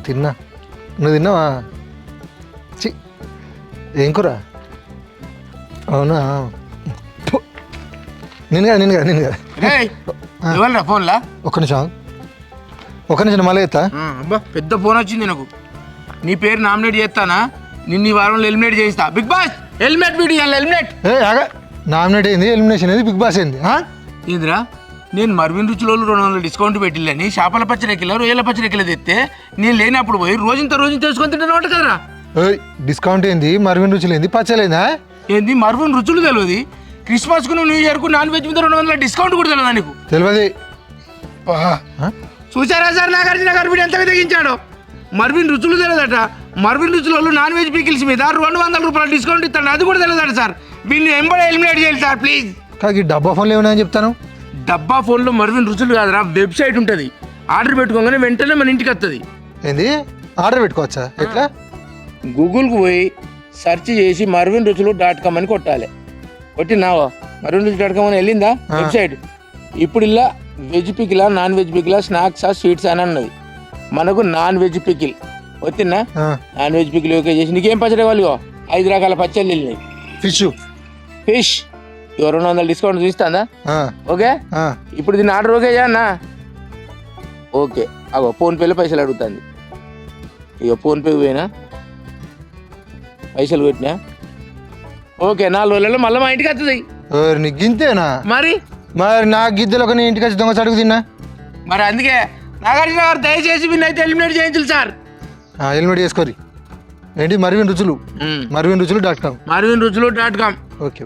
తిన్నా. నువ్వు తిన్నావా? చి ఏం కూర? అవునా? నేను కదా ఫోన్లా ఒక్క నిమిషం మళ్ళీ ఎత్తా. అబ్బా పెద్ద ఫోన్ వచ్చింది నాకు. నీ పేరు నామినేట్ చేస్తానా, నిన్ను ఈ వారంలో ఎలిమినేట్ చేయిస్తా. Bigg Boss helmet video helmet nominate అయింది, ఎలిమినేషన్ అయింది, బిగ్ బాస్ అయింది. ఏందిరా నేను మర్విన్ రుచిలో 200 డిస్కౌంట్ పెట్టిల్లని చేపల పచ్చడి కిలో రొయ్యల పచ్చడి కిలో తెస్తే నేను లేనప్పుడు పోయి రోజు తెలుసుకొని తింటాను కదరా. డిస్కౌంట్ ఏంది, మర్విన్ రుచులు ఏంది, పచ్చలేదా ఏంది మర్విన్ రుచులు తెలియదు. క్రిస్మస్ కు న్యూ ఇయర్ కు నాన్ వెజ్ మీద 200 డిస్కౌంట్ కూడా తెలియదా నీకు? తెలియదు. చూసారా సార్ నాగార్జున గారు వీడు ఎంతగా తెగించాడో. మర్విన్ రుచులు తెలియదట. మర్విన్ రుచులలో నాన్ వెజ్ పికిల్స్ మీద 200 రూపాయలు డిస్కౌంట్ ఇస్తాడు, అది కూడా తెలియదట సార్. వీళ్ళు ఎంబడే ఎలిమినేట్ చేయాలి సార్ ప్లీజ్. కాకి డబ్బా ఫోన్లు ఏమైనా చెప్తాను. డబ్బా ఫోన్లో మర్విన్ రుచులు కాదురా, వెబ్సైట్ ఉంటుంది. ఆర్డర్ పెట్టుకోగానే వెంటనే మన ఇంటికి వస్తుంది. ఏంది ఆర్డర్ పెట్టుకోవచ్చా? ఎట్లా? గూగుల్కి పోయి సెర్చ్ చేసి marvinruchulu.com అని కొట్టాలి. కొట్టినావా marvinruchulu.com అని వెళ్ళిందా వెబ్సైట్. ఇప్పుడు ఇలా వెజ్ పికిలా, నాన్ వెజ్ పికిలా, స్నాక్సా, స్వీట్స్ అని అన్నది. మనకు నాన్ వెజ్ పికిల్ వచ్చిందా? నాన్ వెజ్ పికిల్ ఓకే చేసి నీకేం పచ్చడి కావాలి? 5 రకాల పచ్చళ్ళు వెళ్ళినాయి. ఫిష్ 200 డిస్కౌంట్ చూస్తుందా? ఓకే. ఇప్పుడు దీన్ని ఆర్డర్ ఓకే చేయన్నా? ఓకే. అగో ఫోన్పేలో పైసలు అడుగుతుంది. ఇక ఫోన్పే పోయినా పైసలు పెట్టినా ఓకే. 4 రోజులలో మళ్ళీ మా ఇంటికి వస్తుంది. గింతేనా? మరి నా గిద్దెలు ఒక ఇంటికి వచ్చి దొంగ అడుగు తిన్నా. మరి అందుకే నాగార్జున గారు దయచేసి వీళ్ళైతే ఎలిమినేట్ చేయించాలి సార్. ఎలిమినేట్ చేసుకోరి. ఏంటి? marvinruchulu.com. marvinruchulu.com. ఓకే.